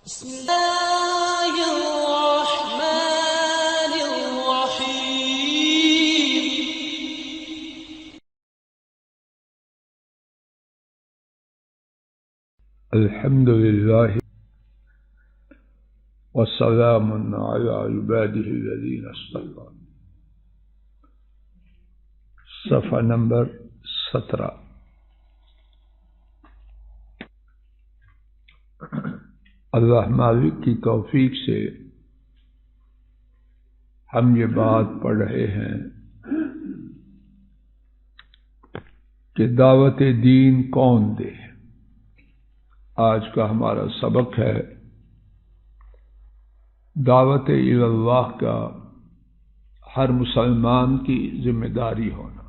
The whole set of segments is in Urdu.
بسم الله الرحمن الرحيم. الحمد لله والسلام على عباده الذين اصطفى. صفحہ نمبر 17. اللہ مالک کی توفیق سے ہم یہ بات پڑھ رہے ہیں کہ دعوت دین کون دے. آج کا ہمارا سبق ہے دعوت اللہ کا ہر مسلمان کی ذمہ داری ہونا.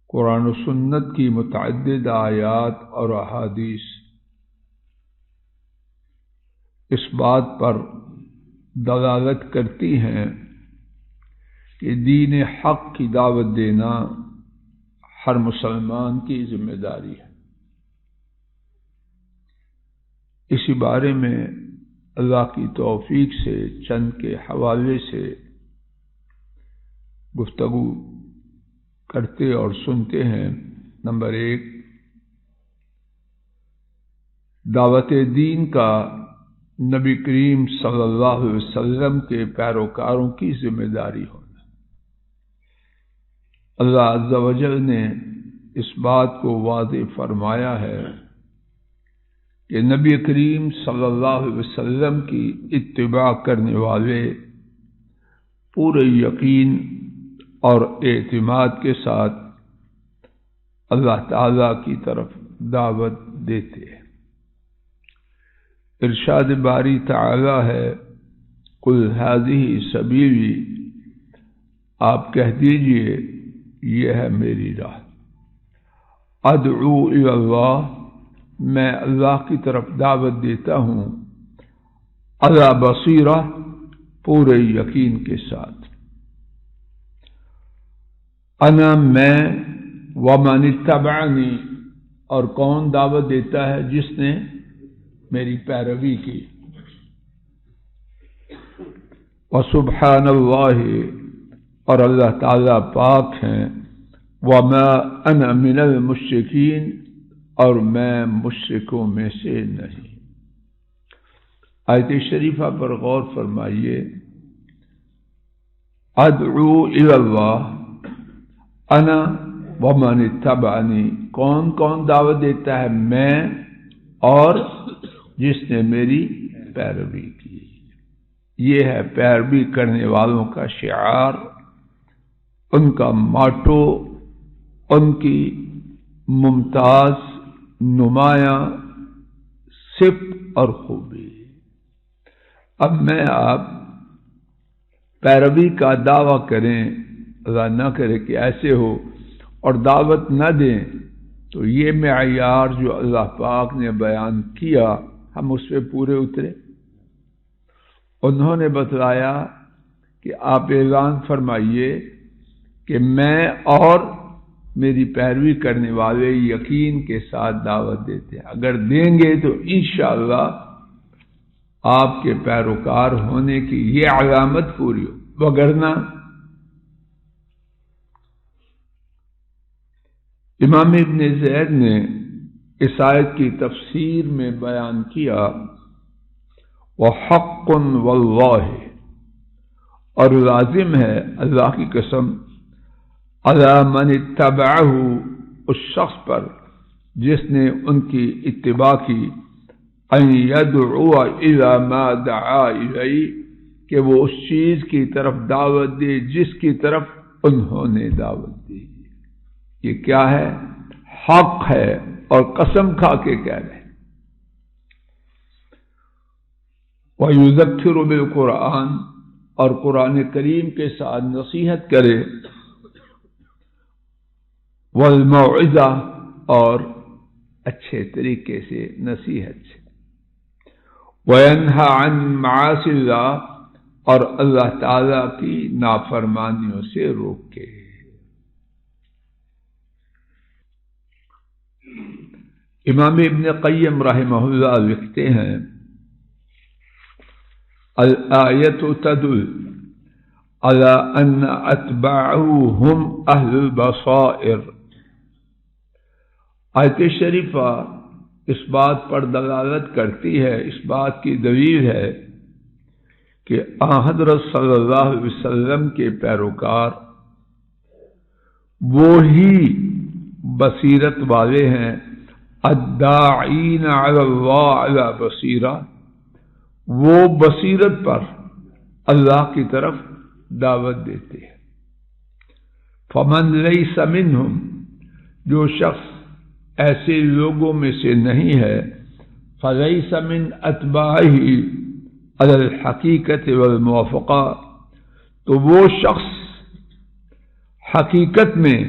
قرآن و سنت کی متعدد آیات اور احادیث اس بات پر دلالت کرتی ہیں کہ دین حق کی دعوت دینا ہر مسلمان کی ذمہ داری ہے. اسی بارے میں اللہ کی توفیق سے چند کے حوالے سے گفتگو کرتے اور سنتے ہیں. نمبر 1، دعوت دین کا نبی کریم صلی اللہ علیہ وسلم کے پیروکاروں کی ذمہ داری ہونا. اللہ عز و جل نے اس بات کو واضح فرمایا ہے کہ نبی کریم صلی اللہ علیہ وسلم کی اتباع کرنے والے پورے یقین اور اعتماد کے ساتھ اللہ تعالی کی طرف دعوت دیتے ہیں. ارشاد باری تعالی ہے، قل ھذہ سبیلی، آپ کہہ دیجئے یہ ہے میری راہ. ادعو الی اللہ، میں اللہ کی طرف دعوت دیتا ہوں علی بصیرہ، پورے یقین کے ساتھ. انا، میں، ومن اتبعنی، اور کون دعوت دیتا ہے؟ جس نے میری پیروی کی. وسبحان اللہ، اور اللہ تعالی پاک ہیں. وما انا من المشرکین، اور میں مشرکوں میں سے نہیں. آیت شریفہ پر غور فرمائیے. ادعو الی اللہ، انا ومن اتبعنی، کون کون دعوت دیتا ہے؟ میں اور جس نے میری پیروی کی. یہ ہے پیروی کرنے والوں کا شعار، ان کا ماٹو، ان کی ممتاز نمایاں صفت اور خوبی. اب میں آپ پیروی کا دعویٰ کریں، اللہ نہ کرے کہ ایسے ہو، اور دعوت نہ دیں، تو یہ معیار جو اللہ پاک نے بیان کیا ہم اس پہ پورے اترے. انہوں نے بتلایا کہ آپ اعلان فرمائیے کہ میں اور میری پیروی کرنے والے یقین کے ساتھ دعوت دیتے ہیں. اگر دیں گے تو انشاءاللہ آپ کے پیروکار ہونے کی یہ علامت پوری ہو، وگرنہ. امام ابن زید نے اس آیت کی تفسیر میں بیان کیا، وَحَقٌّ وَاللَّهِ، اور لازم ہے اللہ کی قسم، عَلَى مَنِ اتَّبَعَهُ، اس شخص پر جس نے ان کی اتباع کی، أَن يَدْعُوَ إِلَى مَا دَعَا إِلَيْهِ، کہ وہ اس چیز کی طرف دعوت دے جس کی طرف انہوں نے دعوت دی. یہ کیا ہے؟ حق ہے، اور قسم کھا کے کہہ رہے ہیں. وَيُذَكِّرُ بِالْقُرْآنِ، اور قرآن کریم کے ساتھ نصیحت کرے. وَالْمَوْعِظَةِ، اور اچھے طریقے سے نصیحت سے. وَيَنْهَى عَنْ مَعَاصِي اللَّهِ، اور اللہ تعالی کی نافرمانیوں سے روکے. امام ابن قیم رحمہ اللہ لکھتے ہیں الآیت تدل على ان اتباعه هم اہل البصائر. آیت شریفہ اس بات پر دلالت کرتی ہے، اس بات کی دلیل ہے کہ حضرت صلی اللہ علیہ وسلم کے پیروکار وہی بصیرت والے ہیں، الداعین علی اللہ علی بصیرہ، وہ بصیرت پر اللہ کی طرف دعوت دیتے ہیں. فمن لیس منہم، جو شخص ایسے لوگوں میں سے نہیں ہے، فلیس من اتباعہ علی الحقیقت والموافقہ، تو وہ شخص حقیقت میں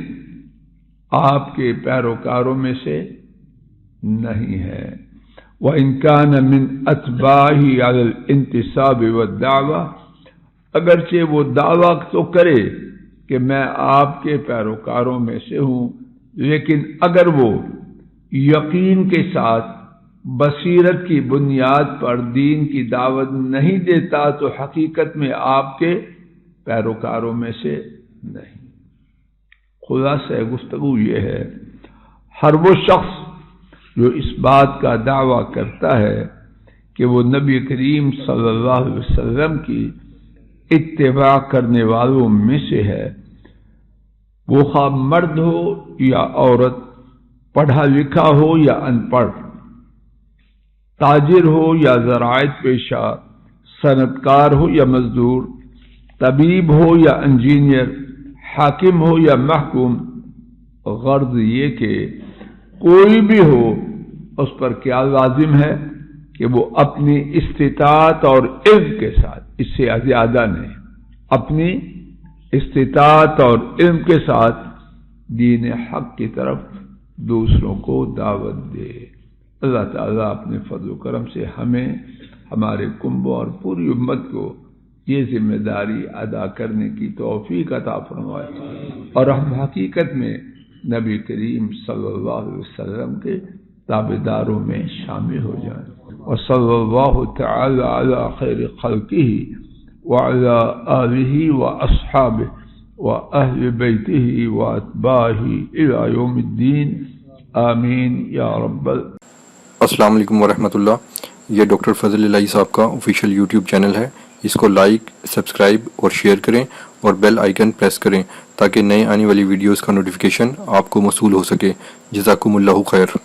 آپ کے پیروکاروں میں سے نہیں ہے. وَإِن كَانَ مِنْ أَتْبَاعِهِ عَلَى الْانْتِسَابِ وَالدَّعْوَةِ، اگرچہ وہ دعویٰ تو کرے کہ میں آپ کے پیروکاروں میں سے ہوں، لیکن اگر وہ یقین کے ساتھ بصیرت کی بنیاد پر دین کی دعوت نہیں دیتا تو حقیقت میں آپ کے پیروکاروں میں سے نہیں. خلاصہ گفتگو یہ ہے، ہر وہ شخص جو اس بات کا دعویٰ کرتا ہے کہ وہ نبی کریم صلی اللہ علیہ وسلم کی اتباع کرنے والوں میں سے ہے، وہ خواہ مرد ہو یا عورت، پڑھا لکھا ہو یا ان پڑھ، تاجر ہو یا زراعت پیشہ، صنعت کار ہو یا مزدور، طبیب ہو یا انجینئر، حاکم ہو یا محکوم. غرض یہ کہ کوئی بھی ہو، اس پر کیا لازم ہے کہ وہ اپنی استطاعت اور علم کے ساتھ، اس سے زیادہ نہیں، اپنی استطاعت اور علم کے ساتھ دین حق کی طرف دوسروں کو دعوت دے. اللہ تعالیٰ اپنے فضل و کرم سے ہمیں، ہمارے کنبوں اور پوری امت کو یہ ذمہ داری ادا کرنے کی توفیق عطا فرمائے، اور ہم حقیقت میں نبی کریم صلی اللہ علیہ وسلم کے تابعداروں میں شامل ہو جائیں. وصلی اللہ تعالی علی خیر خلقہ وعلی آلہ واصحابہ واہل بیتہ واتباعہ الی یوم الدین. آمین یا رب. السلام علیکم ورحمۃ اللہ. یہ ڈاکٹر فضل الہی صاحب کا آفیشیل یوٹیوب چینل ہے. اس کو لائک، سبسکرائب اور شیئر کریں اور بیل آئیکن پریس کریں تاکہ نئے آنے والی ویڈیوز کا نوٹیفیکیشن آپ کو موصول ہو سکے. جزاکم اللہ خیر.